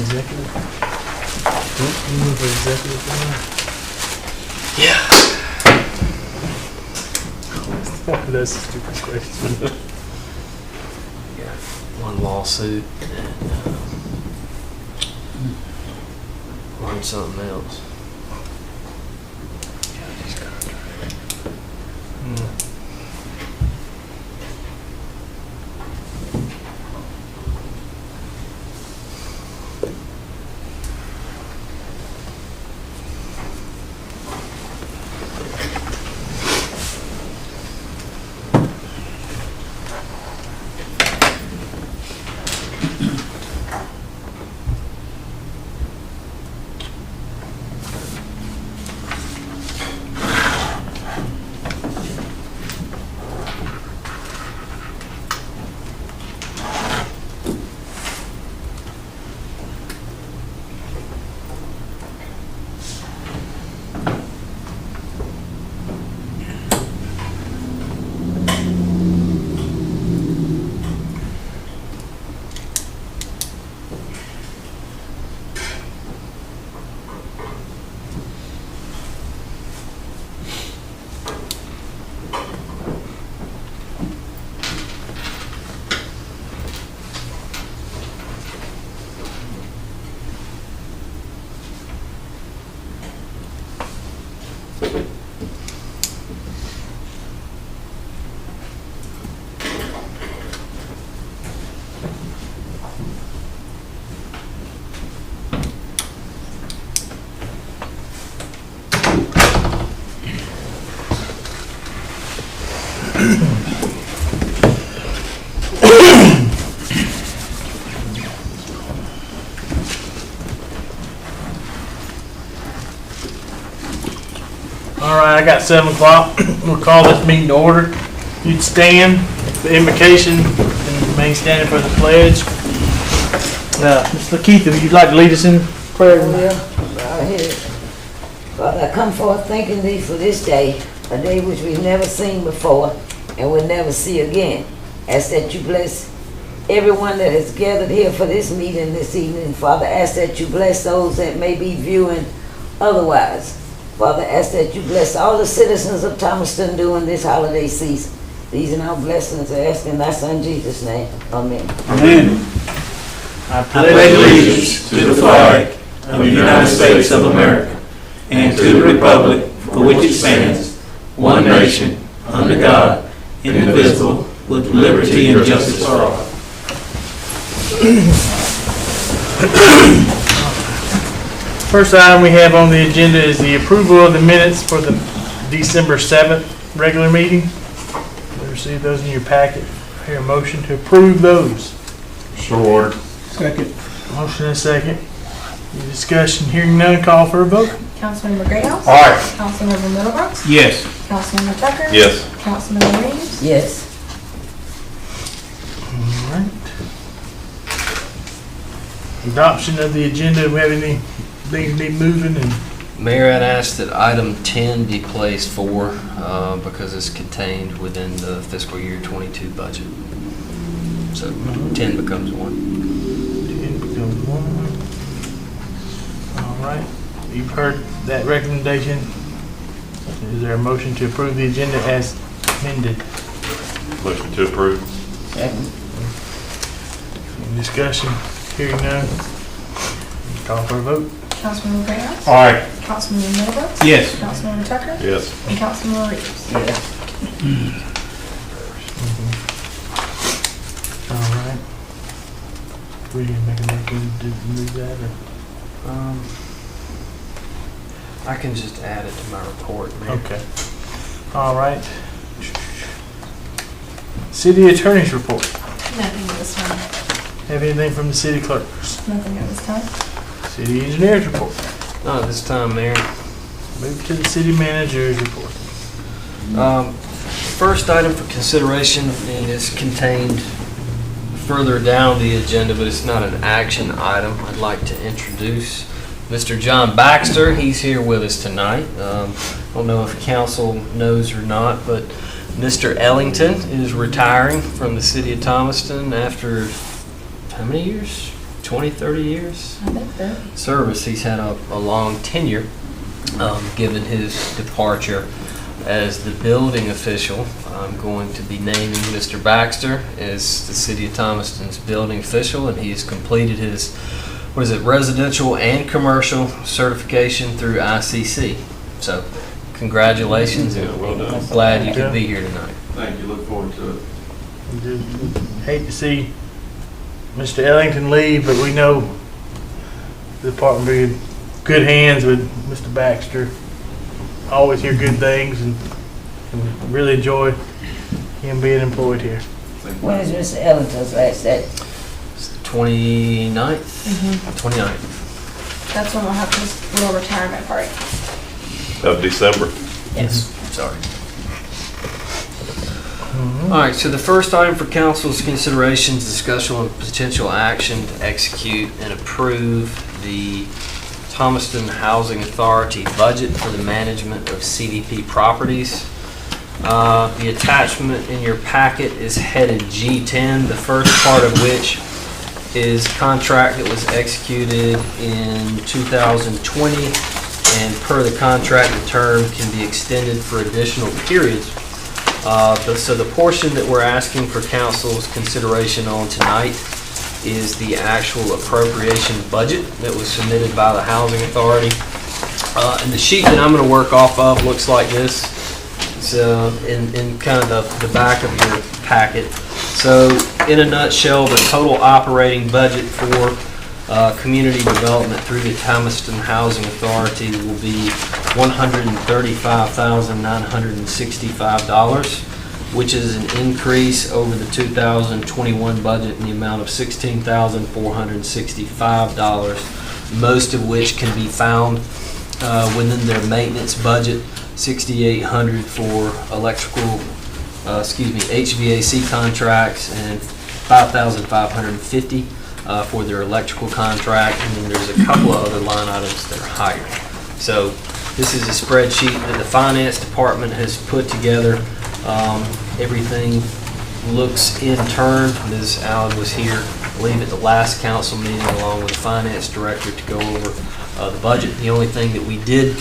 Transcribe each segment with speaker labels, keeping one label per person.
Speaker 1: executive? You move for executive tonight? Yeah. That's a stupid question.
Speaker 2: Yeah. One lawsuit and learn something else.
Speaker 1: All right, I got 7 o'clock. We'll call this meeting to order. You'd stand for the invocation and remain standing for the pledge. Mr. Lakeith, would you like to lead us in prayer?
Speaker 3: Right here. Father, I come forth thanking thee for this day, a day which we've never seen before and will never see again. Ask that you bless everyone that is gathered here for this meeting this evening. Father, ask that you bless those that may be viewing otherwise. Father, ask that you bless all the citizens of Thomaston during this holiday season. These are our blessings I ask in thy son Jesus' name. Amen.
Speaker 4: Amen. I pledge allegiance to the flag of the United States of America and to the republic for which it stands, one nation, under God, indivisible, with liberty and justice for all.
Speaker 1: First item we have on the agenda is the approval of the minutes for the December 7th regular meeting. You received those in your packet. I hear a motion to approve those.
Speaker 4: So ordered.
Speaker 1: Second. Motion and a second. Any discussion? Hearing none, call for a vote.
Speaker 5: Councilmember Greathouse?
Speaker 4: Aye.
Speaker 5: Councilmember Middlebrooks?
Speaker 4: Yes.
Speaker 5: Councilmember Tucker?
Speaker 4: Yes.
Speaker 5: Councilmember Reeves?
Speaker 3: Yes.
Speaker 1: All right. Adoption of the agenda. Do we have anything to be moving? And
Speaker 2: Mayor, I'd ask that item 10 be placed for because it's contained within the fiscal year 22 budget. So 10 becomes 1.
Speaker 1: 10 becomes 1. All right. You've heard that recommendation. Is there a motion to approve the agenda as amended?
Speaker 4: Motion to approve.
Speaker 3: Second.
Speaker 1: Any discussion? Hearing none. Call for a vote.
Speaker 5: Councilmember Greathouse?
Speaker 4: Aye.
Speaker 5: Councilmember Middlebrooks?
Speaker 4: Yes.
Speaker 5: Councilmember Tucker?
Speaker 4: Yes.
Speaker 5: And Councilmember Reeves?
Speaker 3: Yes.
Speaker 1: All right. We can make a motion to move that.
Speaker 2: I can just add it to my report, Mayor.
Speaker 1: Okay. All right. City Attorney's report.
Speaker 5: Nothing at this time.
Speaker 1: Have anything from the city clerks?
Speaker 5: Nothing at this time.
Speaker 1: City Engineer's report.
Speaker 2: Not at this time, Mayor.
Speaker 1: Move to the City Manager's report.
Speaker 2: First item for consideration is contained further down the agenda, but it's not an action item. I'd like to introduce Mr. John Baxter. He's here with us tonight. I don't know if council knows or not, but Mr. Ellington is retiring from the city of Thomaston after how many years? 20, 30 years
Speaker 5: I think that.
Speaker 2: service. He's had a long tenure, given his departure as the building official. I'm going to be naming Mr. Baxter as the City of Thomaston's building official, and he's completed his, residential and commercial certification through ICC. So, congratulations, and
Speaker 4: well done.
Speaker 2: I'm glad you could be here tonight.
Speaker 4: Thank you, look forward to it.
Speaker 1: Hate to see Mr. Ellington leave, but we know the department will be in good hands with Mr. Baxter. Always hear good things and really enjoy him being employed here.
Speaker 3: When is Mr. Ellington's last day?
Speaker 2: It's the 29th? 29th.
Speaker 5: That's when we'll have this little retirement party.
Speaker 6: Of December.
Speaker 2: Yes. Sorry. All right, so the first item for council's consideration is discussion on potential action to execute and approve the Thomaston Housing Authority budget for the management of CDP properties. The attachment in your packet is headed G10, the first part of which is contract that was executed in 2020, and per the contract, the term can be extended for additional periods. So the portion that we're asking for council's consideration on tonight is the actual appropriation budget that was submitted by the Housing Authority. And the sheet that I'm going to work off of looks like this. It's in kind of the back of your packet. So in a nutshell, the total operating budget for community development through the Thomaston Housing Authority will be $135,965, which is an increase over the 2021 budget in the amount of $16,465, most of which can be found within their maintenance budget, $6,800 for HVAC contracts, and $5,550 for their electrical contract, and then there's a couple of other line items that are higher. So this is a spreadsheet that the finance department has put together. Everything looks in turn. Ms. Allen was here, I believe, at the last council meeting along with the finance director to go over the budget. The only thing that we did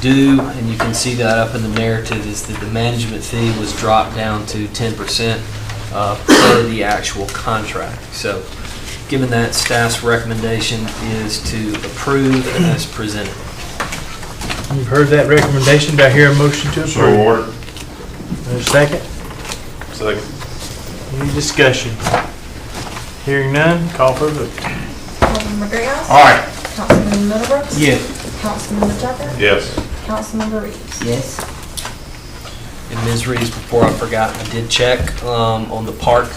Speaker 2: do, and you can see that up in the narrative, is that the management fee was dropped down to 10% per the actual contract. So given that, staff's recommendation is to approve as presented.
Speaker 1: You've heard that recommendation. Do I hear a motion to approve?
Speaker 6: So ordered.
Speaker 1: There's a second?
Speaker 6: Second.
Speaker 1: Any discussion? Hearing none, call for a vote.
Speaker 5: Councilmember Grayhouse?
Speaker 6: Aye.
Speaker 5: Councilman Middlebrooks?
Speaker 1: Yes.
Speaker 5: Councilmember Tucker?
Speaker 6: Yes.
Speaker 5: Councilmember Reeves?
Speaker 3: Yes.
Speaker 2: And Ms. Reeves, before I forgot, I did check on the Park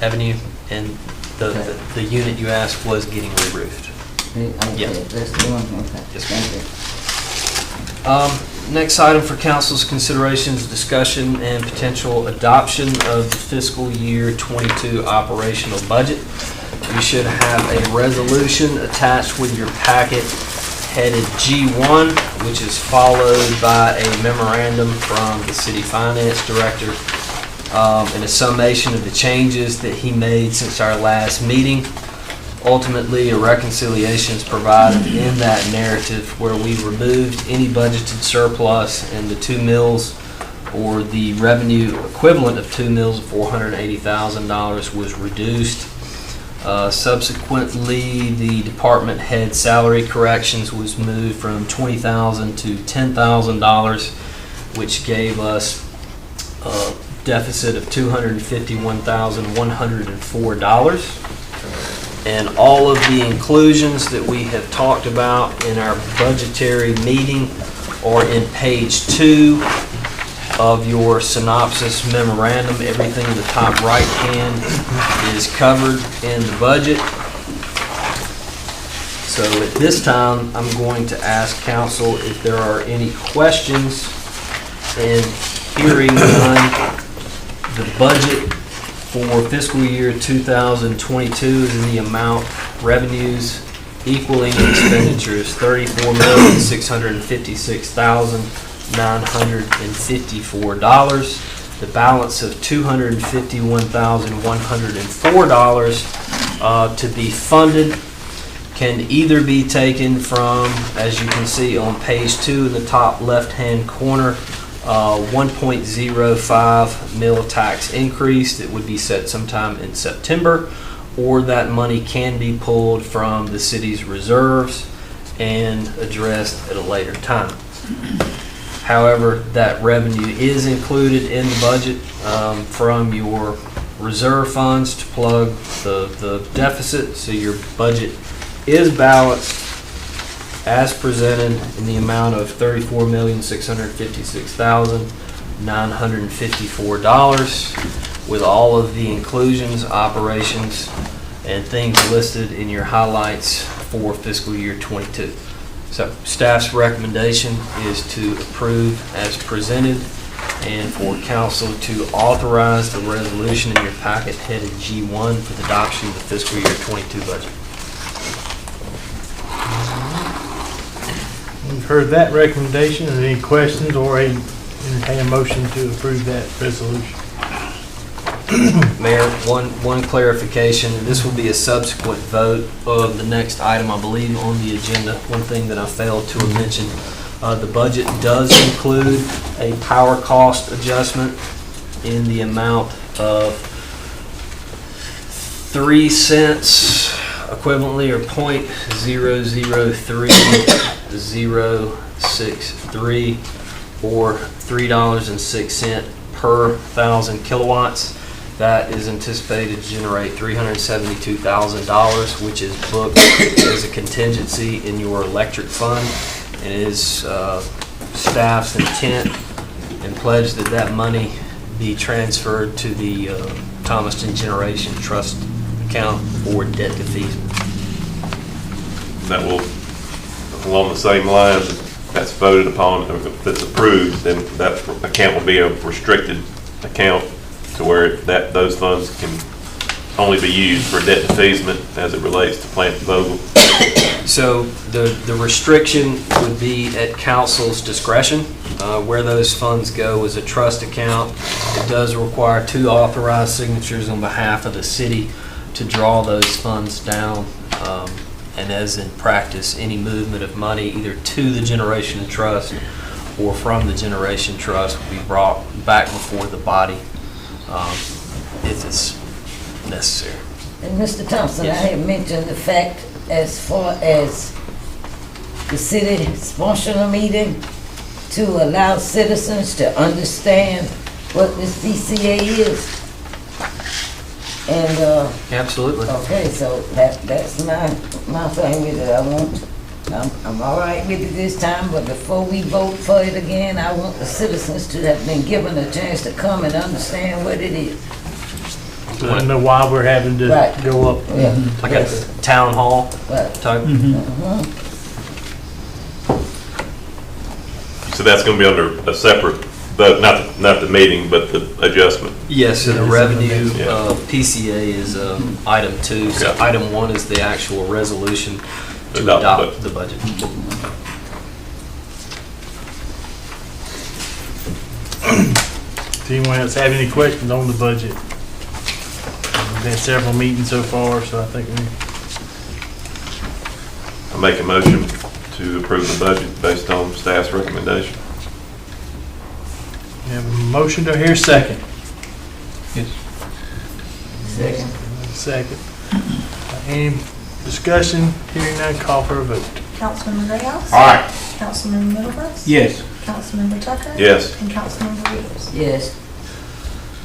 Speaker 2: Avenue, and the unit you asked was getting re-roofed.
Speaker 3: Okay,
Speaker 2: Yeah.
Speaker 3: that's the one, okay.
Speaker 2: Yes,
Speaker 3: Thank you.
Speaker 2: Next item for council's consideration is discussion and potential adoption of the fiscal year 22 operational budget. You should have a resolution attached with your packet headed G1, which is followed by a memorandum from the city finance director and a summation of the changes that he made since our last meeting. Ultimately, a reconciliation is provided in that narrative where we removed any budgeted surplus, and the 2 mills, or the revenue equivalent of 2 mills of $480,000, was reduced. Subsequently, the department head salary corrections was moved from $20,000 to $10,000, which gave us a deficit of $251,104. And all of the inclusions that we have talked about in our budgetary meeting are in page 2 of your synopsis memorandum. Everything in the top right hand is covered in the budget. So at this time, I'm going to ask council if there are any questions, and hearing none, the budget for fiscal year 2022 is in the amount revenues equaling expenditures $34,656,954. The balance of $251,104 to be funded can either be taken from, as you can see on page 2 in the top left-hand corner, 1.05 mil tax increase that would be set sometime in September, or that money can be pulled from the city's reserves and addressed at a later time. However, that revenue is included in the budget from your reserve funds to plug the deficit, so your budget is balanced as presented in the amount of $34,656,954 with all of the inclusions, operations, and things listed in your highlights for fiscal year 22. So staff's recommendation is to approve as presented and for council to authorize the resolution in your packet headed G1 for the adoption of the fiscal year 22 budget.
Speaker 1: We've heard that recommendation. Are there any questions or entertain a motion to approve that resolution?
Speaker 2: Mayor, one clarification. This will be a subsequent vote of the next item, I believe, on the agenda. One thing that I failed to mention, the budget does include a power cost adjustment in the amount of 3 cents equivalently, or .003063, or $3.06 per 1,000 kilowatts. That is anticipated to generate $372,000, which is booked as a contingency in your electric fund, and it is staff's intent and pledge that that money be transferred to the Thomaston Generation Trust account for debt defeasance.
Speaker 6: That will, along the same lines, if that's voted upon, if that's approved, then that account will be a restricted account to where those funds can only be used for debt defeasance as it relates to plant disposal.
Speaker 2: So the restriction would be at council's discretion. Where those funds go is a trust account. It does require 2 authorized signatures on behalf of the city to draw those funds down. And as in practice, any movement of money either to the Generation Trust or from the Generation Trust will be brought back before the body if it's necessary.
Speaker 3: And Mr. Thompson,
Speaker 2: Yes.
Speaker 3: I had mentioned the fact as far as the city sponsoring a meeting to allow citizens to understand what this DCA is. And,
Speaker 2: Absolutely.
Speaker 3: okay, so that's my thing with it. I'm all right with it this time, but before we vote for it again, I want the citizens to have been given a chance to come and understand what it is.
Speaker 1: So I don't know why we're having to
Speaker 3: Right.
Speaker 1: go up.
Speaker 3: Yeah.
Speaker 2: Like a town hall
Speaker 3: Right.
Speaker 2: type.
Speaker 6: So that's going to be under a separate vote, not the meeting, but the adjustment.
Speaker 2: Yes, so the
Speaker 1: Yeah,
Speaker 2: revenue
Speaker 6: yeah.
Speaker 2: PCA is item 2. So
Speaker 6: Okay.
Speaker 2: item 1 is the actual resolution to
Speaker 6: Adopt the
Speaker 2: adopt the budget.
Speaker 1: Does anyone else have any questions on the budget? We've had several meetings so far, so I think
Speaker 6: I make a motion to approve the budget based on staff's recommendation.
Speaker 1: we have a motion to hear second.
Speaker 3: Second.
Speaker 1: Second. Any discussion? Hearing none, call for a vote.
Speaker 5: Councilmember Grayhouse?
Speaker 4: Aye.
Speaker 5: Councilmember Middlebrooks?
Speaker 4: Yes.
Speaker 5: Councilmember Tucker?
Speaker 6: Yes.
Speaker 5: And Councilmember Reeves?
Speaker 3: Yes.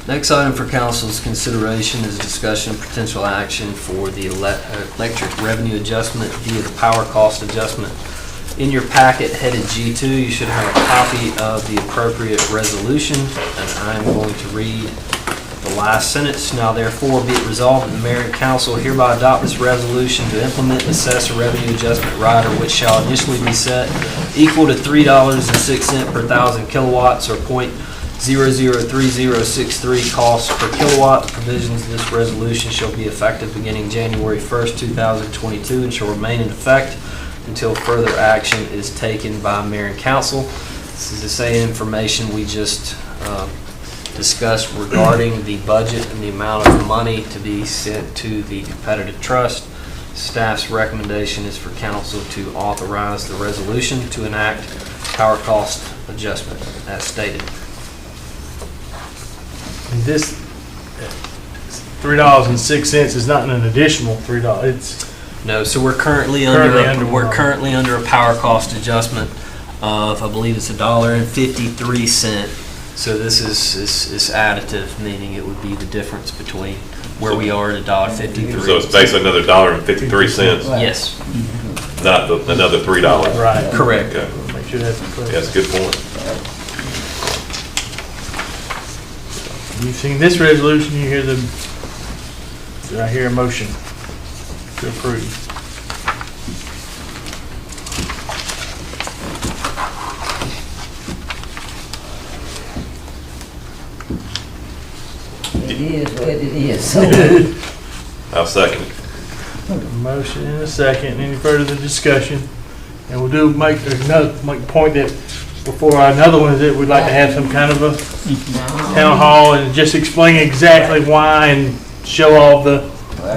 Speaker 2: Next item for council's consideration is discussion of potential action for the electric revenue adjustment via the power cost adjustment. In your packet headed G2, you should have a copy of the appropriate resolution, and I'm going to read the last sentence. Now therefore be it resolved that the mayor and council hereby adopt this resolution to implement and assess a revenue adjustment rider which shall initially be set equal to $3.06 per 1,000 kilowatts or .003063 costs per kilowatt. The provisions of this resolution shall be effective beginning January 1st, 2022 and shall remain in effect until further action is taken by mayor and council. This is the same information we just discussed regarding the budget and the amount of money to be sent to the competitive trust. Staff's recommendation is for council to authorize the resolution to enact power cost adjustment as stated.
Speaker 1: And this $3.06 is not an additional $3. It's
Speaker 2: No, so we're currently
Speaker 1: Currently
Speaker 2: under,
Speaker 1: under
Speaker 2: we're
Speaker 1: what?
Speaker 2: currently under a power cost adjustment of, I believe it's $1.53. So this is additive, meaning it would be the difference between where we are at $1.53.
Speaker 6: So it's basically another $1.53,
Speaker 2: Yes,
Speaker 6: not another $3.
Speaker 1: right.
Speaker 2: correct.
Speaker 6: Okay.
Speaker 1: Make sure that's clear.
Speaker 6: Yeah, that's a good point.
Speaker 1: You've seen this resolution, you hear did I hear a motion to approve?
Speaker 3: It is what it is, so.
Speaker 6: I'll second it.
Speaker 1: Motion and a second. Any further discussion? And we'll make a point that before another one is that we'd like to have some kind of a town hall and just explain exactly why and show all the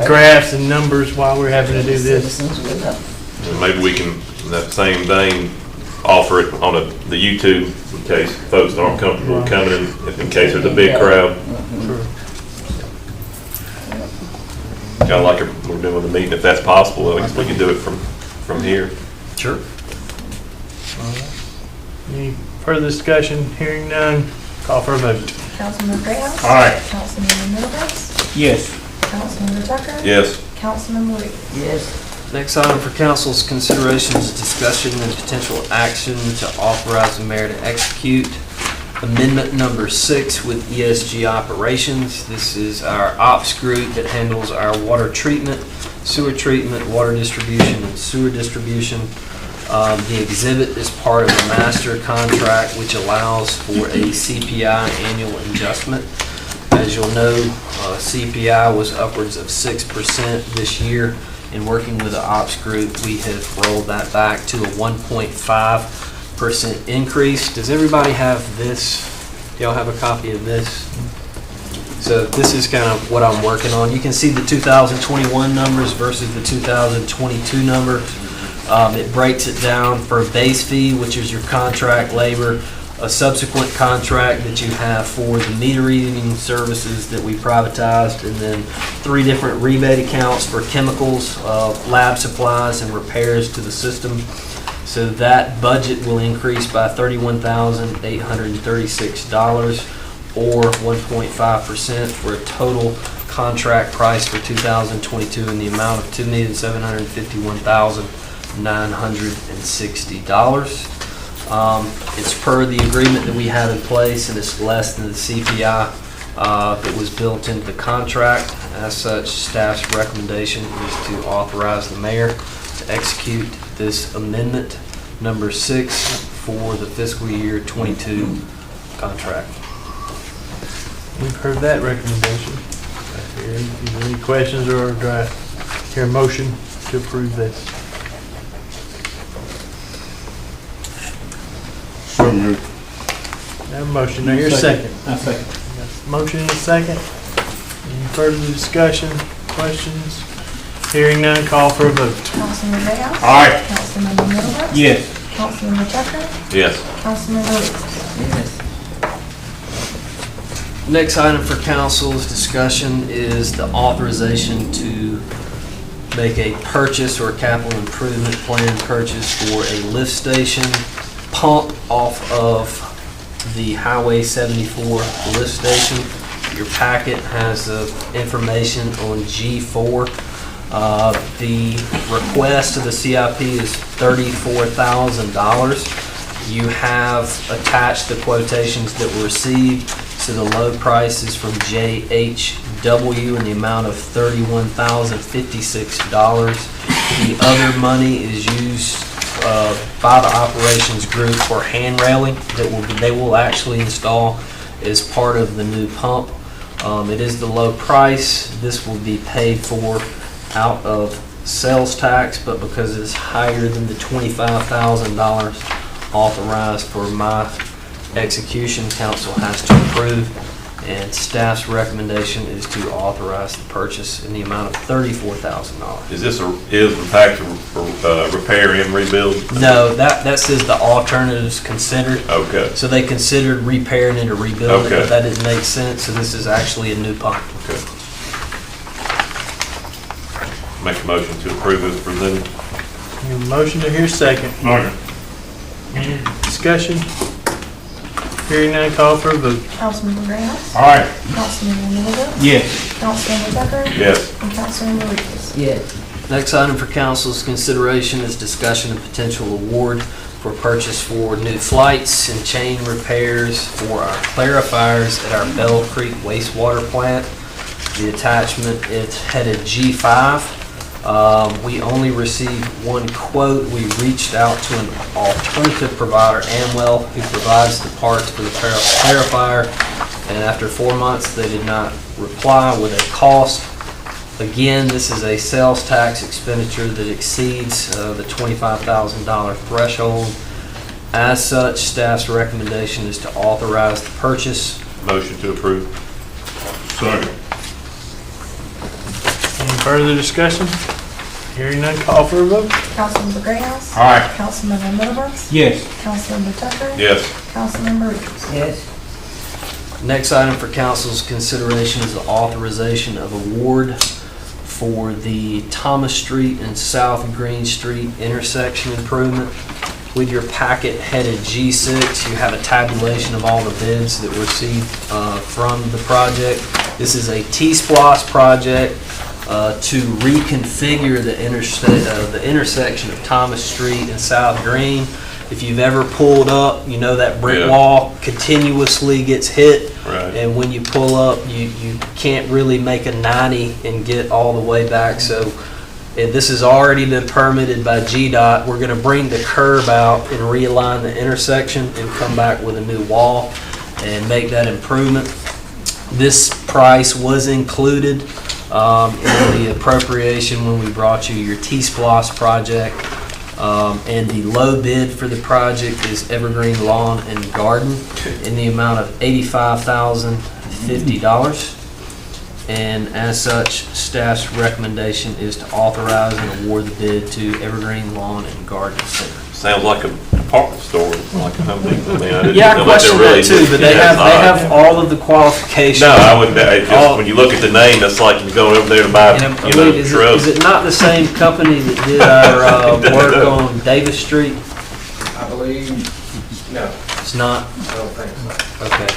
Speaker 1: graphs and numbers why we're having to do this.
Speaker 3: Citizens will know.
Speaker 6: And maybe we can, in that same vein, offer it on the YouTube in case folks aren't comfortable coming in case there's a big crowd. Kind of like we're doing the meeting, if that's possible, at least we can do it from here.
Speaker 2: Sure.
Speaker 1: Any further discussion? Hearing none, call for a vote.
Speaker 5: Councilman Grayhouse?
Speaker 4: Aye.
Speaker 5: Councilman Middlebrooks?
Speaker 4: Yes.
Speaker 5: Councilman Tucker?
Speaker 6: Yes.
Speaker 5: Councilman Lee?
Speaker 3: Yes,
Speaker 2: Next item for council's consideration is discussion and potential action to authorize the mayor to execute amendment number 6 with ESG Operations. This is our ops group that handles our water treatment, sewer treatment, water distribution, and sewer distribution. The exhibit is part of the master contract, which allows for a CPI annual adjustment. As you'll know, CPI was upwards of 6% this year. In working with the ops group, we have rolled that back to a 1.5% increase. Does everybody have this? Do y'all have a copy of this? So this is kind of what I'm working on. You can see the 2021 numbers versus the 2022 numbers. It breaks it down for a base fee, which is your contract labor, a subsequent contract that you have for the meter reading services that we privatized, and then 3 different rebate accounts for chemicals, lab supplies, and repairs to the system. So that budget will increase by $31,836 or 1.5% for a total contract price for 2022 in the amount of $2,751,960. It's per the agreement that we have in place, and it's less than the CPI that was built into the contract. As such, staff's recommendation is to authorize the mayor to execute this amendment number 6 for the fiscal year 22 contract.
Speaker 1: We've heard that recommendation. Is there any questions, or do I hear a motion to approve this?
Speaker 4: So moved.
Speaker 1: I have a motion. Now here's a second.
Speaker 4: I second.
Speaker 1: Motion and a second. Any further discussion, questions? Hearing none, call for a vote.
Speaker 5: Councilman Grayhouse?
Speaker 4: Aye.
Speaker 5: Councilman Middlebrooks?
Speaker 4: Yes.
Speaker 5: Councilman Tucker?
Speaker 6: Yes.
Speaker 5: Councilman Lee?
Speaker 3: yes.
Speaker 2: Next item for council's discussion is the authorization to make a purchase or capital improvement plan purchase for a lift station pump off of the Highway 74 lift station. Your packet has the information on G4. The request of the CIP is $34,000. You have attached the quotations that were received. So the low price is from JHW in the amount of $31,056. The other money is used by the operations group for hand railing that they will actually install as part of the new pump. It is the low price. This will be paid for out of sales tax, but because it's higher than the $25,000 authorized for my execution, council has to approve. And staff's recommendation is to authorize the purchase in the amount of $34,000.
Speaker 6: Is this in fact a repair and rebuild?
Speaker 2: No, that says the alternatives considered.
Speaker 6: Okay,
Speaker 2: So they considered repairing it or rebuilding it,
Speaker 6: Okay.
Speaker 2: but that didn't make sense, so this is actually a new pump.
Speaker 6: okay. Make a motion to approve as presented.
Speaker 1: Your motion to hear second. Any discussion? Hearing none, call for a vote.
Speaker 5: Councilmember Graham.
Speaker 4: Aye.
Speaker 5: Councilmember Middleton.
Speaker 4: Yes.
Speaker 5: Councilmember Tucker.
Speaker 6: Yes.
Speaker 5: And Councilmember Reeves.
Speaker 3: Yes.
Speaker 2: Next item for council's consideration is discussion of potential award for purchase for new flights and chain repairs for our clarifiers at our Bell Creek wastewater plant. The attachment, it's headed G5. We only received one quote. We reached out to an alternative provider, Amwell, who provides the parts for the clarifier, and after 4 months, they did not reply with a cost. Again, this is a sales tax expenditure that exceeds the $25,000 threshold. As such, staff's recommendation is to authorize the purchase.
Speaker 6: Motion to approve. Second.
Speaker 1: Any further discussion? Hearing none, call for a vote.
Speaker 5: Councilmember Graham.
Speaker 4: Aye.
Speaker 5: Councilmember Middleton.
Speaker 4: Yes.
Speaker 5: Councilmember Tucker.
Speaker 6: Yes.
Speaker 5: Councilmember Reeves.
Speaker 3: Yes.
Speaker 2: Next item for council's consideration is the authorization of award for the Thomas Street and South Green Street intersection improvement. With your packet headed G6, you have a tabulation of all the bids that were received from the project. This is a T-Splosh project to reconfigure the intersection of Thomas Street and South Green. If you've ever pulled up, you know that brick
Speaker 6: Yeah.
Speaker 2: wall continuously gets hit.
Speaker 6: Right.
Speaker 2: And when you pull up, you can't really make a 90 and get all the way back. So this has already been permitted by GDOT. We're going to bring the curb out and realign the intersection and come back with a new wall and make that improvement. This price was included in the appropriation when we brought you your T-Splosh project. And the low bid for the project is Evergreen Lawn and Garden in the amount of $85,050. And as such, staff's recommendation is to authorize and award the bid to Evergreen Lawn and Garden Center.
Speaker 6: Sounds like a department store, like a Home Depot. I mean, I didn't
Speaker 2: Yeah,
Speaker 6: know
Speaker 2: I
Speaker 6: what they
Speaker 2: question
Speaker 6: really
Speaker 2: that too,
Speaker 6: did.
Speaker 2: but they
Speaker 6: Yeah,
Speaker 2: have all of the qualifications.
Speaker 6: No, I wouldn't, it just, when you look at the name, that's like you're going over there to buy,
Speaker 2: And I
Speaker 6: you know,
Speaker 2: believe,
Speaker 6: shrubs.
Speaker 2: is it not the same company that did our work on Davis Street?
Speaker 7: I believe, no,
Speaker 2: It's not?
Speaker 7: I don't think so.
Speaker 2: Okay.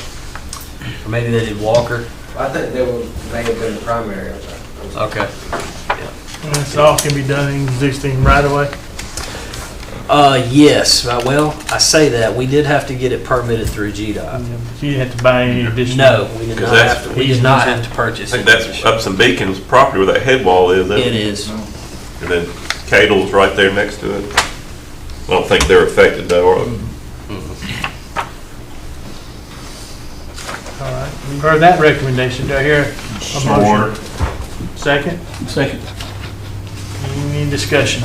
Speaker 2: Or maybe they did Walker?
Speaker 7: I think they may have been the primary, I think.
Speaker 2: Okay.
Speaker 1: And this all can be done in existing right away.
Speaker 2: Yes, well, I say that, we did have to get it permitted through GDOT.
Speaker 1: You didn't have to buy any additional.
Speaker 2: No, we did
Speaker 6: 'Cause
Speaker 2: not
Speaker 6: that's-
Speaker 2: have to, we did not have to purchase
Speaker 6: I think
Speaker 2: it.
Speaker 6: that's Upson Beacon's property where that head wall is, isn't
Speaker 2: It is.
Speaker 6: And then Cadle's right there next to it. I don't think they're affected though, are they?
Speaker 1: All right, we've heard that recommendation. Do I hear a motion? Second?
Speaker 4: Second.
Speaker 1: Any discussion?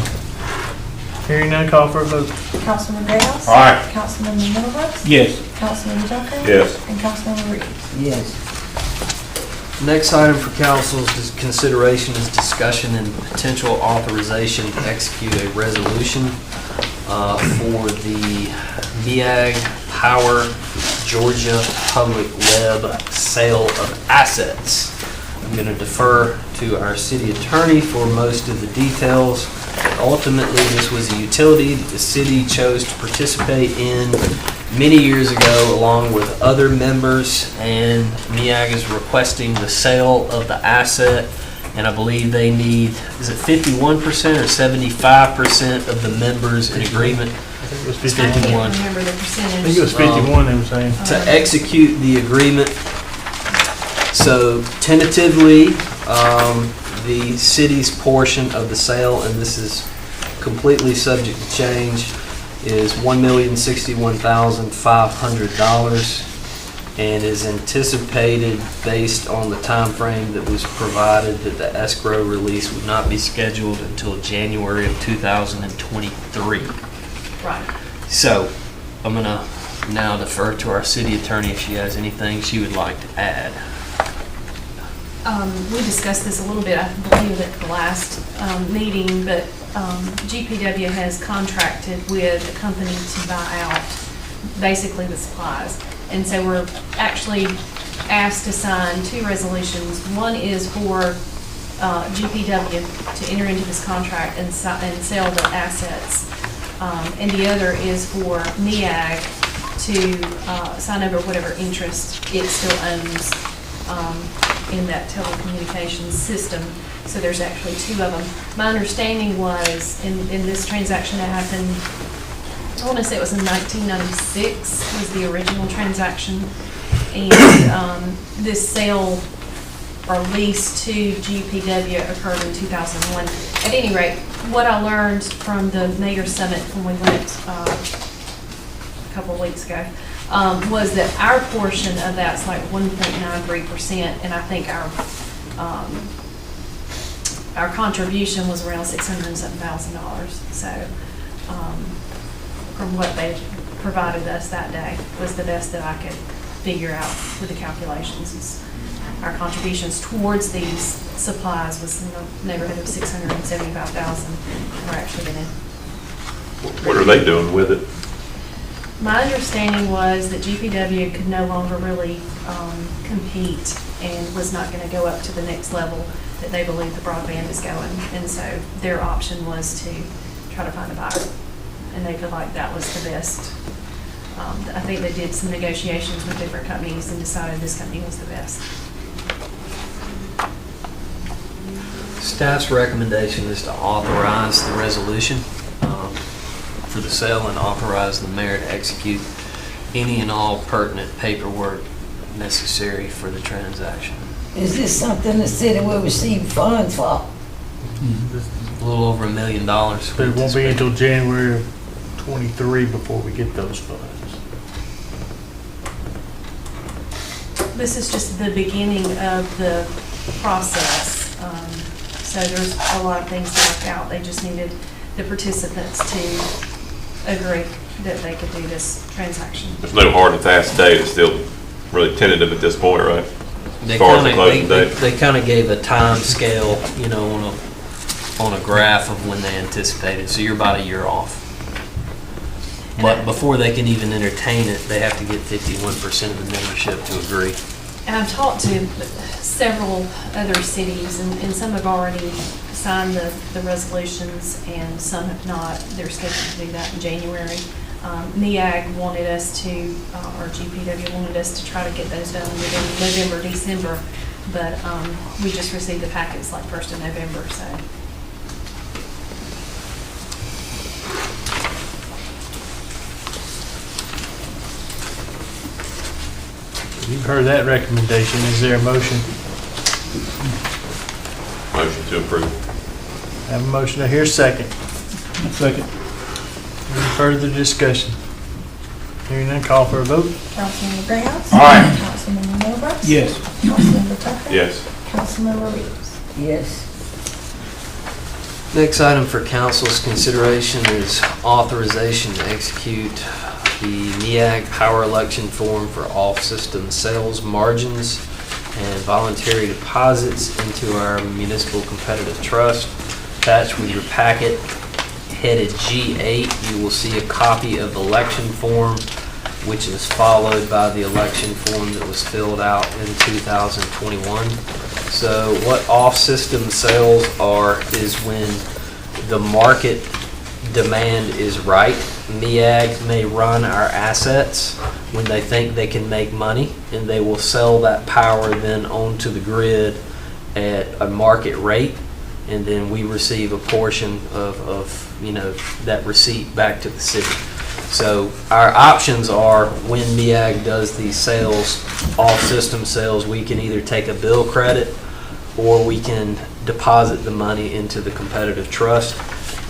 Speaker 1: Hearing none, call for a vote.
Speaker 5: Councilmember Graham.
Speaker 4: Aye.
Speaker 5: Councilmember Middleton.
Speaker 4: Yes.
Speaker 5: Councilmember Tucker.
Speaker 6: Yes.
Speaker 5: And Councilmember Reeves.
Speaker 3: Yes.
Speaker 2: Next item for council's consideration is discussion and potential authorization to execute a resolution for the MEAG Power Georgia Public Web sale of assets. I'm going to defer to our city attorney for most of the details. Ultimately, this was a utility that the city chose to participate in many years ago along with other members, and MEAG is requesting the sale of the asset, and I believe they need, is it 51% or 75% of the members in agreement
Speaker 1: I think it was
Speaker 2: It's
Speaker 1: 51.
Speaker 2: 51.
Speaker 5: Remember the
Speaker 1: I
Speaker 5: percentage.
Speaker 1: think it was 51 they were saying.
Speaker 2: to execute the agreement. So tentatively, the city's portion of the sale, and this is completely subject to change, is $1,061,500 and is anticipated based on the time frame that was provided that the escrow release would not be scheduled until January of 2023.
Speaker 5: Right.
Speaker 2: So I'm gonna now defer to our city attorney if she has anything she would like to add.
Speaker 8: We discussed this a little bit, I believe, at the last meeting, but GPW has contracted with a company to buy out basically the supplies. And so we're actually asked to sign 2 resolutions. One is for GPW to enter into this contract and sell the assets. And the other is for MEAG to sign over whatever interest it still owns in that telecommunications system. So there's actually 2 of them. My understanding was, in this transaction that happened, I want to say it was in 1996 was the original transaction. And this sale or lease to GPW occurred in 2001. At any rate, what I learned from the mayor's summit when we went a couple of weeks ago was that our portion of that's like 1.93%, and I think our contribution was around $607,000. So from what they provided us that day was the best that I could figure out with the calculations. Our contributions towards these supplies was in the neighborhood of $675,000. We're actually going to.
Speaker 6: What are they doing with it?
Speaker 8: My understanding was that GPW could no longer really compete and was not going to go up to the next level that they believe the broadband is going. And so their option was to try to find a buyer. And they feel like that was the best. I think they did some negotiations with different companies and decided this company was the best.
Speaker 2: Staff's recommendation is to authorize the resolution for the sale and authorize the mayor to execute any and all pertinent paperwork necessary for the transaction.
Speaker 3: Is this something the city will receive funds for?
Speaker 2: A little over $1 million.
Speaker 1: But it won't be until January of 23 before we get those funds.
Speaker 8: This is just the beginning of the process. So there's a lot of things to work out. They just needed the participants to agree that they could do this transaction.
Speaker 6: There's no hard and fast date. It's still really tentative at this point, right?
Speaker 2: They
Speaker 6: As far as the closing date.
Speaker 2: They kind of gave a time scale, you know, on a graph of when they anticipated. So you're about a year off. But before they can even entertain it, they have to get 51% of the membership to agree.
Speaker 8: And I've talked to several other cities, and some have already signed the resolutions, and some have not. They're scheduled to do that in January. MEAG wanted us to, or GPW wanted us to try to get those done within November, December, but we just received the packets like 1st of November, so.
Speaker 1: You've heard that recommendation. Is there a motion?
Speaker 6: Motion to approve.
Speaker 1: Have a motion. I hear a second.
Speaker 9: Second.
Speaker 1: Any further discussion? Hearing none, call for a vote.
Speaker 5: Councilmember Graham?
Speaker 9: Aye.
Speaker 5: Councilmember Milburn?
Speaker 9: Yes.
Speaker 5: Councilmember Tucker?
Speaker 6: Yes.
Speaker 5: Councilmember Reeves?
Speaker 3: Yes.
Speaker 2: Next item for council's consideration is authorization to execute the MEAG power election form for off-system sales margins and voluntary deposits into our municipal competitive trust. Attached with your packet, headed G8, you will see a copy of the election form, which is followed by the election form that was filled out in 2021. So what off-system sales are is when the market demand is right. MEAG may run our assets when they think they can make money, and they will sell that power then onto the grid at a market rate, and then we receive a portion of that receipt back to the city. So our options are, when MEAG does these sales, off-system sales, we can either take a bill credit or we can deposit the money into the competitive trust.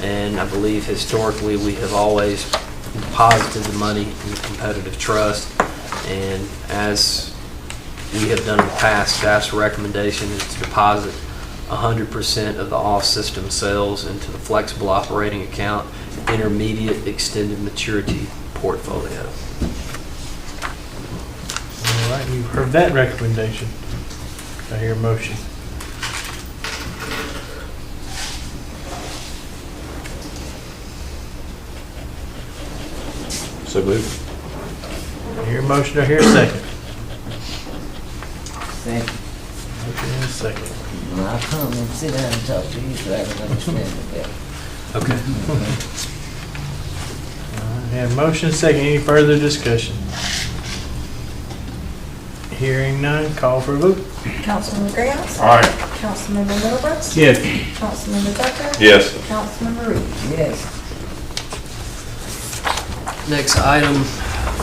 Speaker 2: And I believe historically we have always deposited the money in the competitive trust. And as we have done in the past, staff's recommendation is to deposit 100% of the off-system sales into the flexible operating account intermediate extended maturity portfolio.
Speaker 1: right, you've heard that recommendation. I hear a motion.
Speaker 6: So moved.
Speaker 1: I hear a motion, I hear a second.
Speaker 3: Second.
Speaker 1: Motion and a second.
Speaker 3: When I come and sit down and talk to you, so I can understand it better.
Speaker 2: Okay.
Speaker 1: I have a motion and a second. Any further discussion? Hearing none, call for a vote.
Speaker 5: Councilmember Graham?
Speaker 4: Aye.
Speaker 5: Councilmember Middlebrooks?
Speaker 1: Yes.
Speaker 5: Councilmember Tucker?
Speaker 6: Yes.
Speaker 5: Councilmember Reeves?
Speaker 3: Yes.
Speaker 2: Next item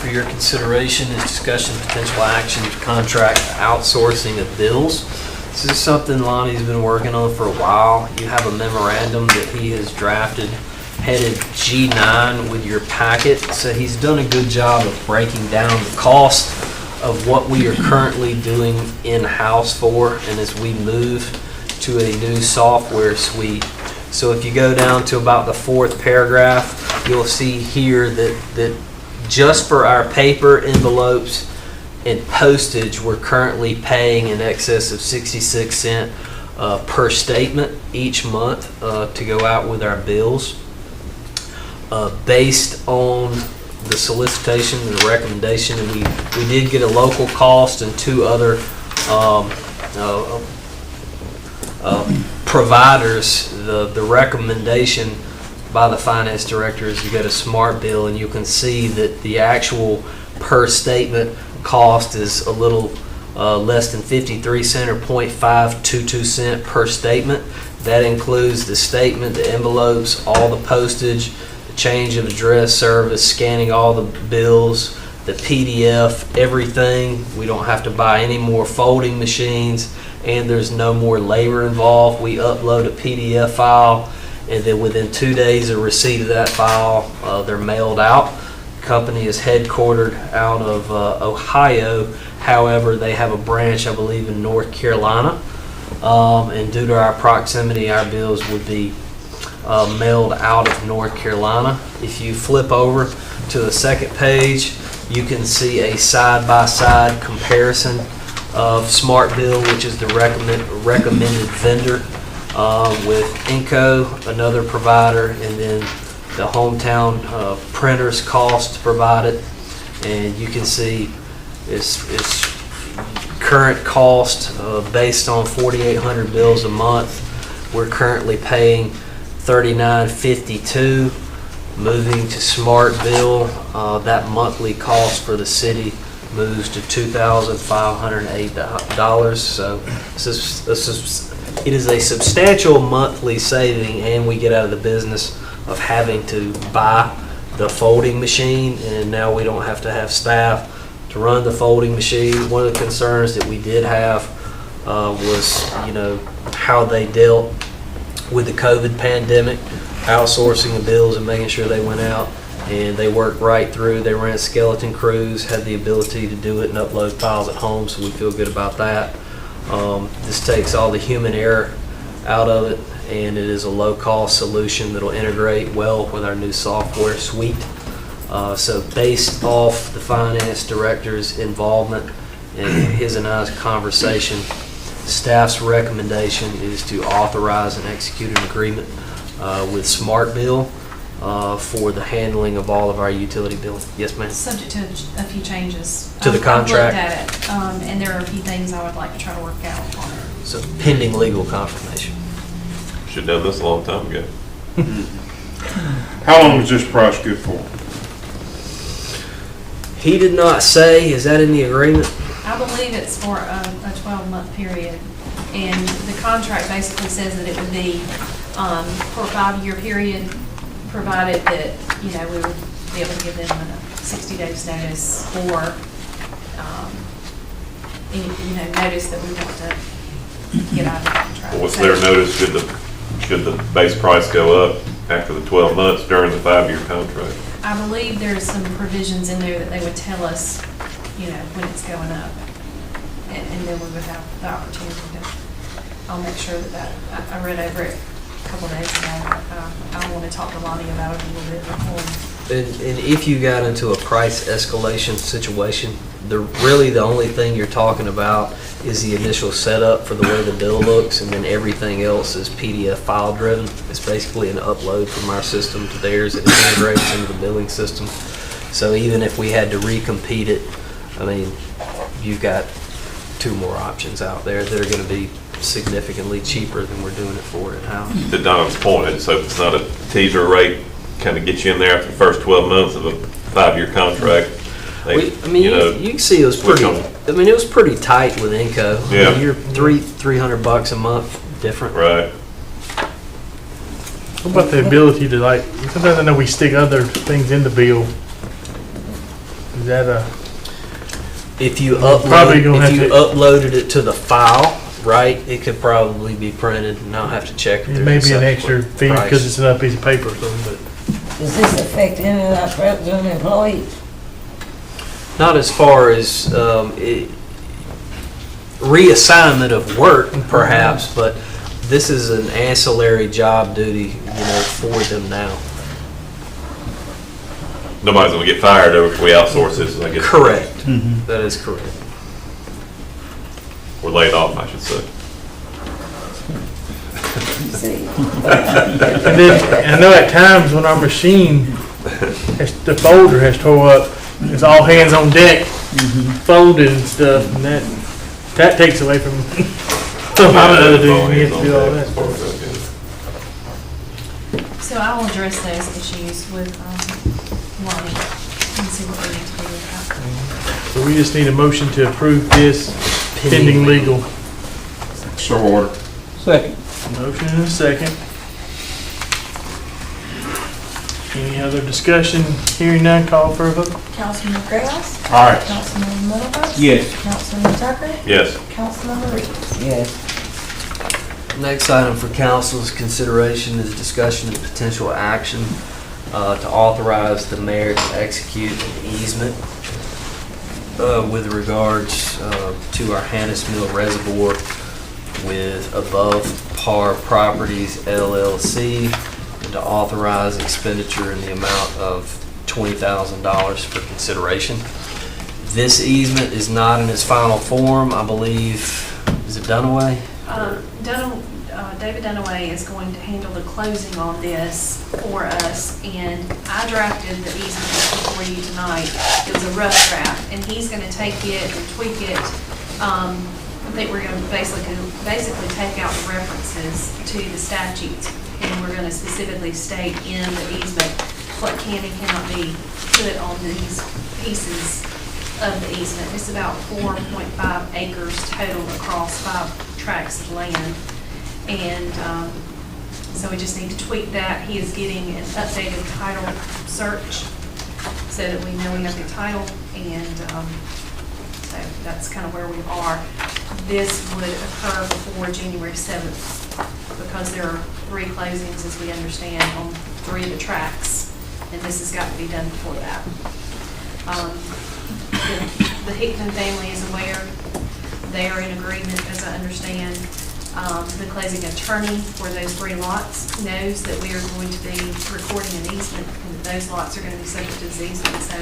Speaker 2: for your consideration is discussion of potential action to contract outsourcing of bills. This is something Lonnie's been working on for a while. You have a memorandum that he has drafted headed G9 with your packet. So he's done a good job of breaking down the cost of what we are currently doing in-house for, and as we move to a new software suite. So if you go down to about the fourth paragraph, you'll see here that just for our paper envelopes and postage, we're currently paying in excess of 66 cents per statement each month to go out with our bills. Based on the solicitation and the recommendation, and we did get a local cost and two other providers. The recommendation by the finance director is to get a smart bill, and you can see that the actual per statement cost is a little less than 53 cents or 0.522 cent per statement. That includes the statement, the envelopes, all the postage, the change of address service, scanning all the bills, the PDF, everything. We don't have to buy any more folding machines, and there's no more labor involved. We upload a PDF file, and then within 2 days of receipt of that file, they're mailed out. The company is headquartered out of Ohio. However, they have a branch, I believe, in North Carolina. And due to our proximity, our bills would be mailed out of North Carolina. If you flip over to the second page, you can see a side-by-side comparison of Smart Bill, which is the recommended vendor, with Inco, another provider, and then the hometown printer's cost provided. And you can see it's current cost based on 4,800 bills a month. We're currently paying $39.52. Moving to Smart Bill, that monthly cost for the city moves to $2,508. So it is a substantial monthly saving, and we get out of the business of having to buy the folding machine, and now we don't have to have staff to run the folding machine. One of the concerns that we did have was, how they dealt with the COVID pandemic, outsourcing the bills and making sure they went out, and they worked right through. They ran skeleton crews, had the ability to do it and upload files at home, so we feel good about that. This takes all the human error out of it, and it is a low-cost solution that'll integrate well with our new software suite. So based off the finance director's involvement and his and I's conversation, staff's recommendation is to authorize and execute an agreement with Smart Bill for the handling of all of our utility bills. Yes, ma'am?
Speaker 8: Subject to a few changes.
Speaker 2: To the contract?
Speaker 8: I've looked at it, and there are a few things I would like to try to work out on it.
Speaker 2: So pending legal confirmation.
Speaker 6: Should have done this a long time ago.
Speaker 4: How long is this price good for?
Speaker 2: He did not say, is that in the agreement?
Speaker 8: I believe it's for a 12-month period, and the contract basically says that it would be for a 5-year period, provided that, we would be able to give them a 60 days notice or, notice that we want to get out of the contract.
Speaker 6: What's their notice? Should the base price go up after the 12 months during the 5-year contract?
Speaker 8: I believe there's some provisions in there that they would tell us, when it's going up. And then we would have the opportunity to, I'll make sure that I read over it a couple days ago. I want to talk to Lonnie about it a little bit before we
Speaker 2: And if you got into a price escalation situation, really the only thing you're talking about is the initial setup for the way the bill looks, and then everything else is PDF file driven. It's basically an upload from our system to theirs, and it integrates into the billing system. So even if we had to recompete it, I mean, you've got 2 more options out there that are going to be significantly cheaper than we're doing it for in-house.
Speaker 6: To Don's point, so it's not a teaser rate, kind of get you in there after the first 12 months of a 5-year contract.
Speaker 2: You can see it was pretty. I mean, it was pretty tight with Inco.
Speaker 6: Yeah.
Speaker 2: I mean, you're $300 a month different.
Speaker 6: Right.
Speaker 1: What about the ability to, like, sometimes I know we stick other things in the bill. Is that a,
Speaker 2: If you
Speaker 1: Probably gonna have to-
Speaker 2: uploaded it to the file, right, it could probably be printed, and I'll have to check. If
Speaker 1: it may
Speaker 2: there's
Speaker 1: be
Speaker 2: a
Speaker 1: an extra
Speaker 2: subsequent
Speaker 1: fee
Speaker 2: price.
Speaker 1: because it's another piece of paper or something,
Speaker 3: Does this affect any of our president employees?
Speaker 2: Not as far as reassignment of work, perhaps, but this is an ancillary job duty, for them now.
Speaker 6: Nobody's gonna get fired over if we outsource this, I guess.
Speaker 2: Correct. That is correct.
Speaker 6: Or laid off, I should say.
Speaker 3: You see?
Speaker 1: And then, I know at times when our machine, the folder has tore up, it's all hands on deck, folded and stuff, and that takes away from some other duties, we have to do all that.
Speaker 8: So I will address those issues with Lonnie and see what we need to do with that.
Speaker 1: So we just need a motion to approve this pending legal.
Speaker 4: So order. Second.
Speaker 1: Motion and a second. Any other discussion? Hearing none, call for a vote.
Speaker 5: Councilman Grayhouse,
Speaker 4: Aye.
Speaker 5: Councilman Middlebrooks.
Speaker 4: Yes.
Speaker 5: Councilman Tucker,
Speaker 6: Yes.
Speaker 5: Councilman Reed.
Speaker 3: Yes.
Speaker 2: Next item for council's consideration is discussion and potential action to authorize the mayor to execute an easement with regards to our Hannis Mill Reservoir with Above Par Properties LLC, and to authorize expenditure in the amount of $20,000 for consideration. This easement is not in its final form, I believe. Is it Dunaway?
Speaker 8: David Dunaway is going to handle the closing on this for us, and I drafted the easement for you tonight. It was a rough draft, and he's going to take it and tweak it. I think we're going to basically take out the references to the statutes, and we're going to specifically state in the easement what can and cannot be put on these pieces of the easement. It's about 4.5 acres total across 5 tracts of land. And so we just need to tweak that. He is getting an updated title search so that we know we have the title, and so that's kind of where we are. This would occur before January 7th because there are 3 closings, as we understand, on 3 of the tracks, and this has got to be done before that. The Hickman family is aware. They are in agreement, as I understand. The closing attorney for those 3 lots knows that we are going to be recording an easement, and that those lots are going to be subject to this easement, so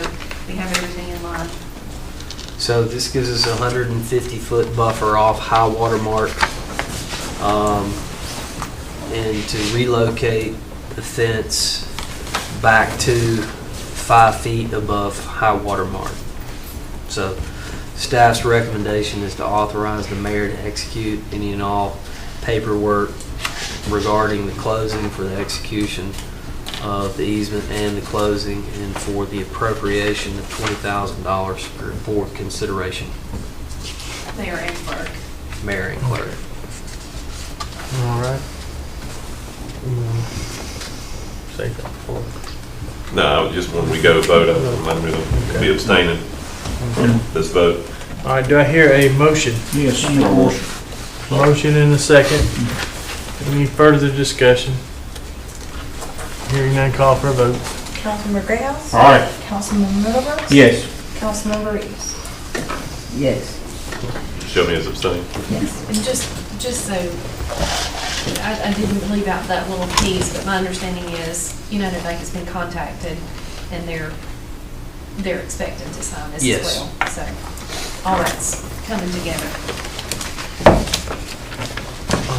Speaker 8: we have everything in line.
Speaker 2: So this gives us a 150-foot buffer off high water mark, and to relocate the fence back to 5 feet above high water mark. So staff's recommendation is to authorize the mayor to execute any and all paperwork regarding the closing for the execution of the easement and the closing, and for the appropriation of $20,000 for consideration.
Speaker 8: Mayor and clerk.
Speaker 2: Mayor and clerk.
Speaker 1: All right. Say that before.
Speaker 6: No, just when we go vote, I'm going to be abstaining from this vote.
Speaker 1: All right, do I hear a motion?
Speaker 4: Yes.
Speaker 1: Motion and a second. Any further discussion? Hearing none, call for a vote.
Speaker 5: Councilman Grayhouse,
Speaker 4: Aye.
Speaker 5: Councilman Middlebrooks.
Speaker 4: Yes.
Speaker 5: Councilman Reed.
Speaker 3: Yes.
Speaker 6: Show me as abstain.
Speaker 3: Yes.
Speaker 8: And just so, I didn't leave out that little piece, but my understanding is United Bank has been contacted, and they're expected to sign this
Speaker 2: Yes.
Speaker 8: as well. So all that's coming together.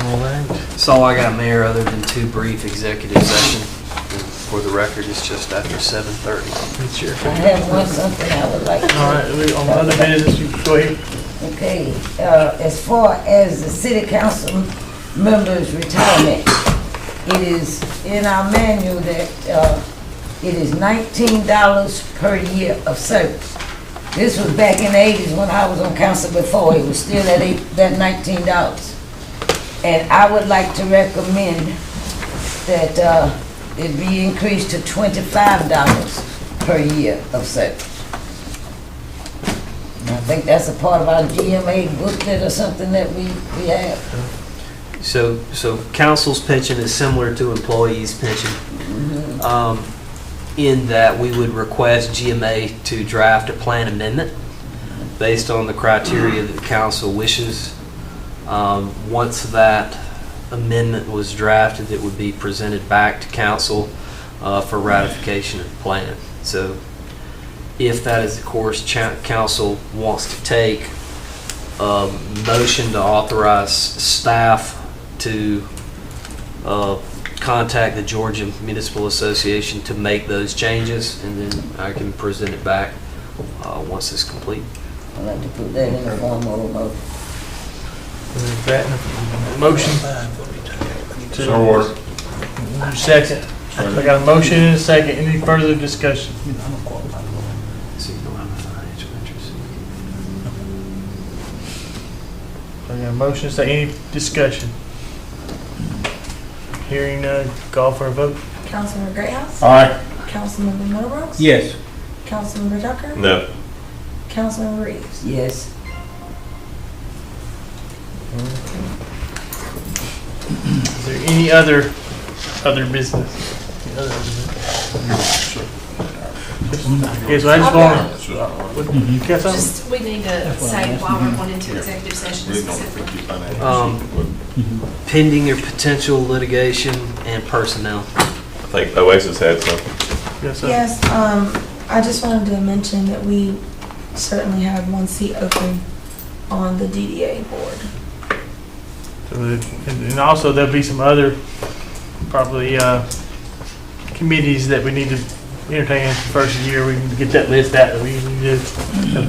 Speaker 1: All right.
Speaker 2: That's all I got, Mayor, other than 2 brief executive session. For the record, it's just after 7:30.
Speaker 1: It's your.
Speaker 3: I have one something I would like to.
Speaker 1: All right, on other business, you go ahead.
Speaker 3: Okay, as far as the city council members' retirement, it is in our manual that, it is $19 per year of service. This was back in the 80s when I was on council before, it was still at that $19. And I would like to recommend that, it be increased to $25 per year of service. And I think that's a part of our GMA booklet or something that we have.
Speaker 2: So council's pension is similar to employees' pension, in that we would request GMA to draft a plan amendment based on the criteria that the council wishes. Once that amendment was drafted, it would be presented back to council for ratification of the plan. So if that is the course council wants to take, motion to authorize staff to contact the Georgia Municipal Association to make those changes, and then I can present it back once it's complete.
Speaker 3: I'd like to put that in the form of a motion.
Speaker 1: Is that motion?
Speaker 9: So ordered.
Speaker 1: Second. I got a motion and a second. Any further discussion?
Speaker 2: So you don't have a financial interest.
Speaker 1: I got a motion and a second. Any discussion? Hearing none, call for a vote.
Speaker 5: Councilmember Greathouse?
Speaker 9: Aye.
Speaker 5: Councilmember Middlebrooks?
Speaker 9: Yes.
Speaker 5: Councilmember Tucker?
Speaker 6: No.
Speaker 5: Councilmember Reeves?
Speaker 3: Yes.
Speaker 1: Is there any other business? Any other business? Yes, I just want to, you got something?
Speaker 8: Just, we need to say why we're going into executive session specifically.
Speaker 2: Pending or potential litigation and personnel.
Speaker 6: I think Oasis had something.
Speaker 1: Got something?
Speaker 5: Yes, I just wanted to mention that we certainly have 1 seat open on the DDA board.
Speaker 1: And also there'll be some other probably committees that we need to entertain the first year. We can get that list out that we need to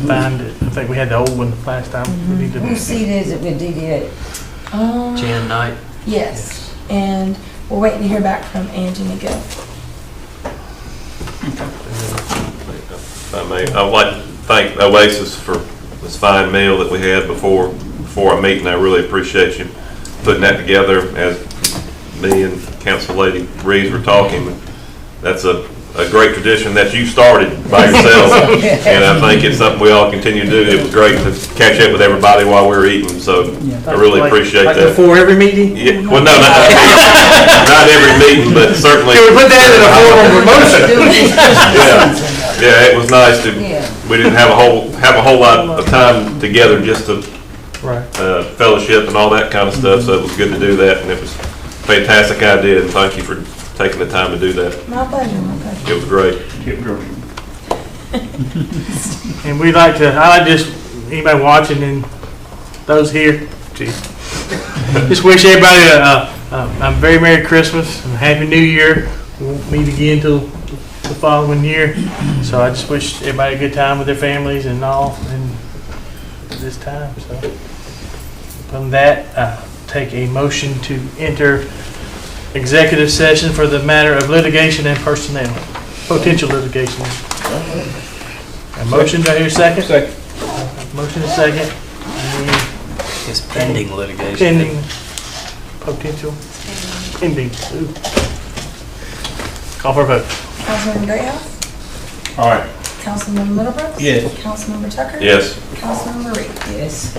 Speaker 1: find it. I think we had the old one last time. We need to.
Speaker 3: Whose seat is it with DDA?
Speaker 2: Jan Knight.
Speaker 5: Yes, and we're waiting to hear back from Angie McGill.
Speaker 6: I mean, I would like to thank Oasis for this fine meal that we had before our meeting. I really appreciate you putting that together. As me and Council Lady Reeves were talking, that's a great tradition that you started by yourself, and I think it's something we all continue to do. It was great to catch up with everybody while we were eating, so I really appreciate
Speaker 1: like
Speaker 6: that.
Speaker 1: Before every meeting?
Speaker 6: Yeah, well, no, not every meeting, but certainly.
Speaker 1: Can we put that in a form of promotion?
Speaker 6: Yeah, it was nice to.
Speaker 3: Yeah.
Speaker 6: We didn't have a whole lot of time together just to
Speaker 1: Right.
Speaker 6: fellowship and all that kind of stuff. So it was good to do that, and it was a fantastic idea. And thank you for taking the time to do that.
Speaker 5: My pleasure, my pleasure.
Speaker 6: It was great.
Speaker 1: And I like just, anybody watching and those here, just wish everybody a very Merry Christmas and a Happy New Year. We won't meet again till the following year. So I just wish everybody a good time with their families and all and this time. So from that, take a motion to enter executive session for the matter of litigation and personnel, potential litigation. A motion, do I hear a second?
Speaker 9: Second.
Speaker 1: Motion is second.
Speaker 2: It's pending litigation.
Speaker 1: Pending, potential, pending. Ooh. Call for a vote.
Speaker 5: Councilmember Greathouse?
Speaker 9: Aye.
Speaker 5: Councilmember Middlebrooks?
Speaker 9: Yes.
Speaker 5: Councilmember Tucker?
Speaker 6: Yes.
Speaker 5: Councilmember Reeves?
Speaker 3: Yes.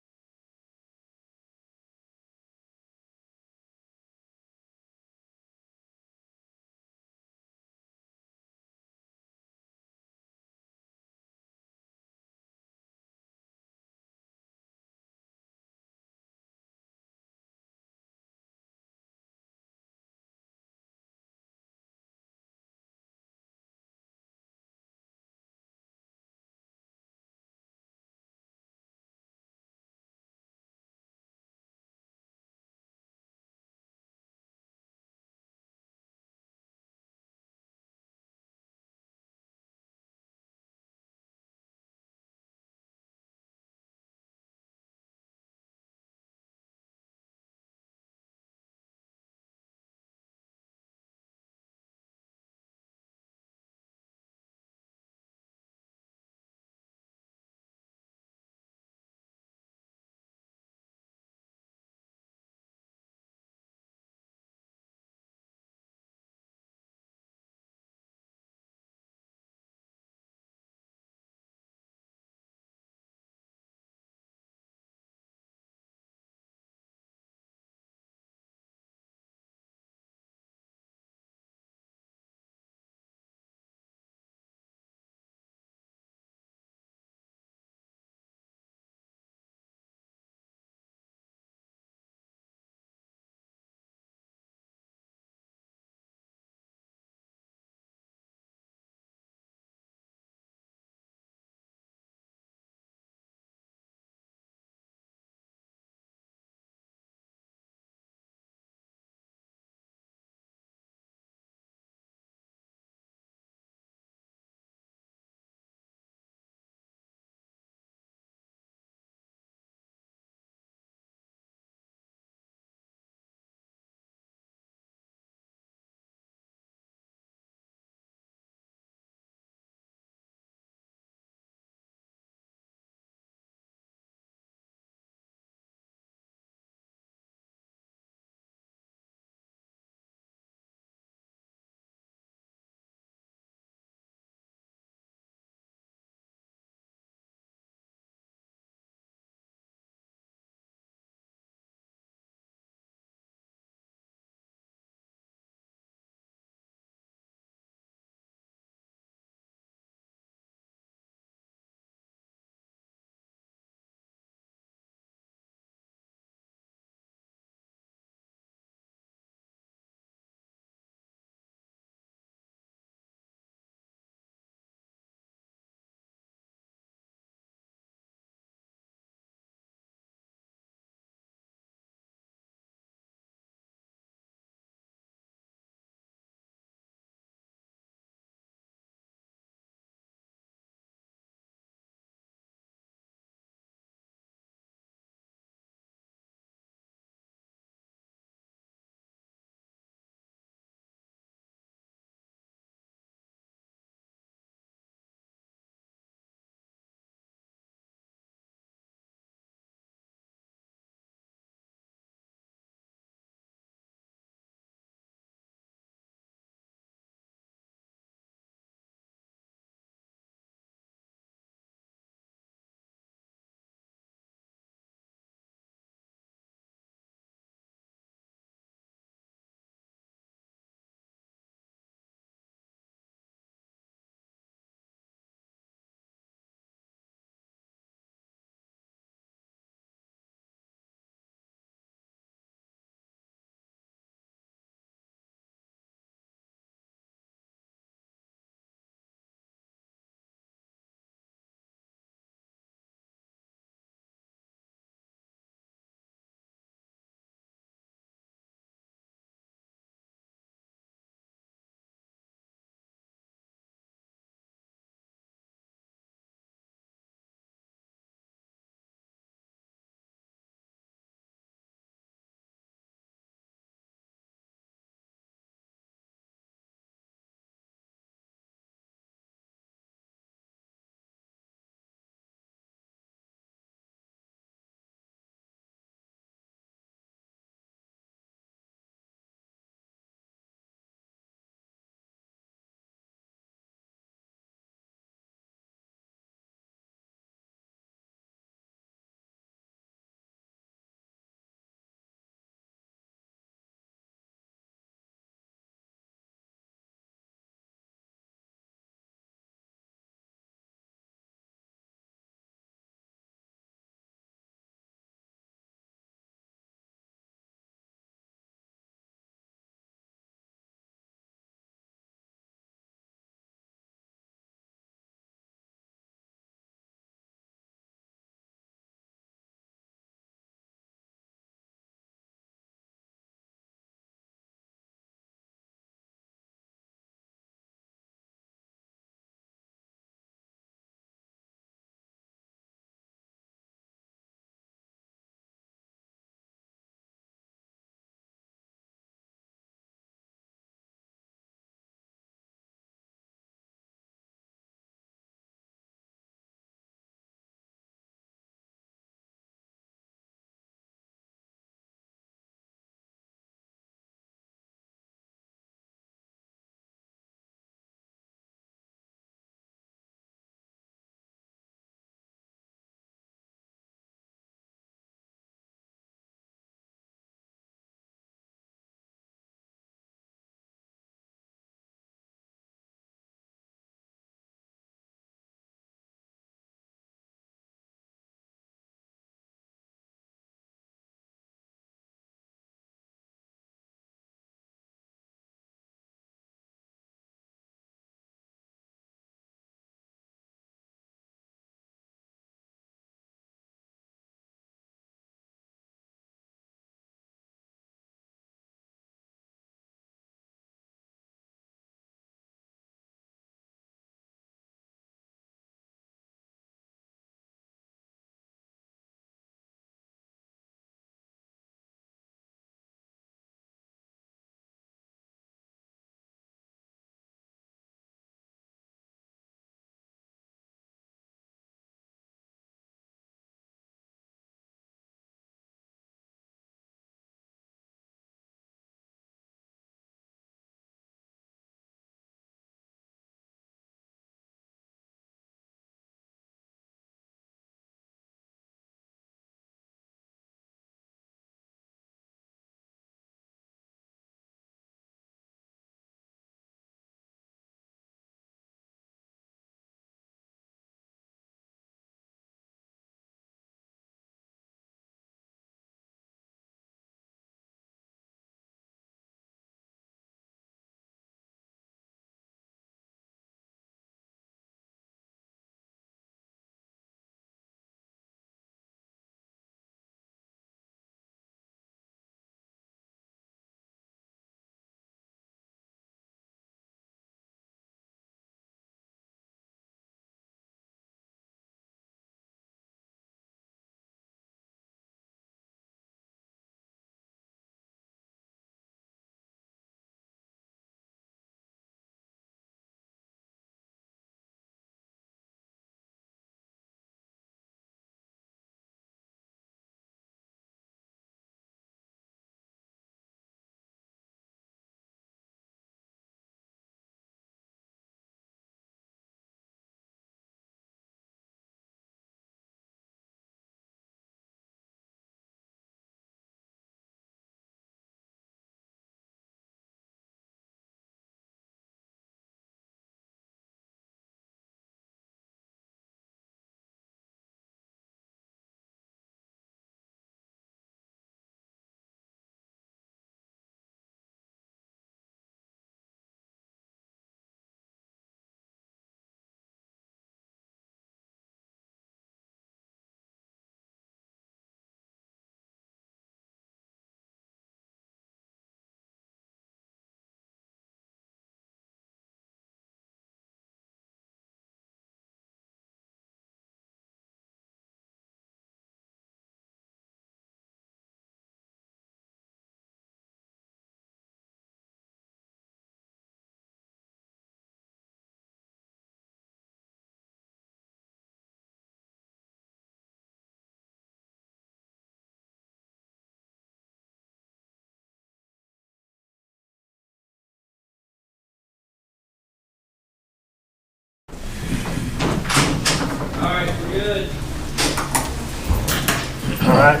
Speaker 1: All right.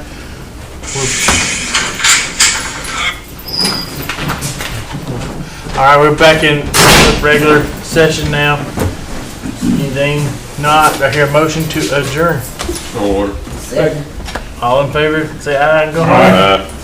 Speaker 1: All right, we're back in regular session now. Anything not, I hear a motion to adjourn.
Speaker 9: So ordered.
Speaker 3: Second.
Speaker 1: All in favor, say aye and go home.
Speaker 6: All right.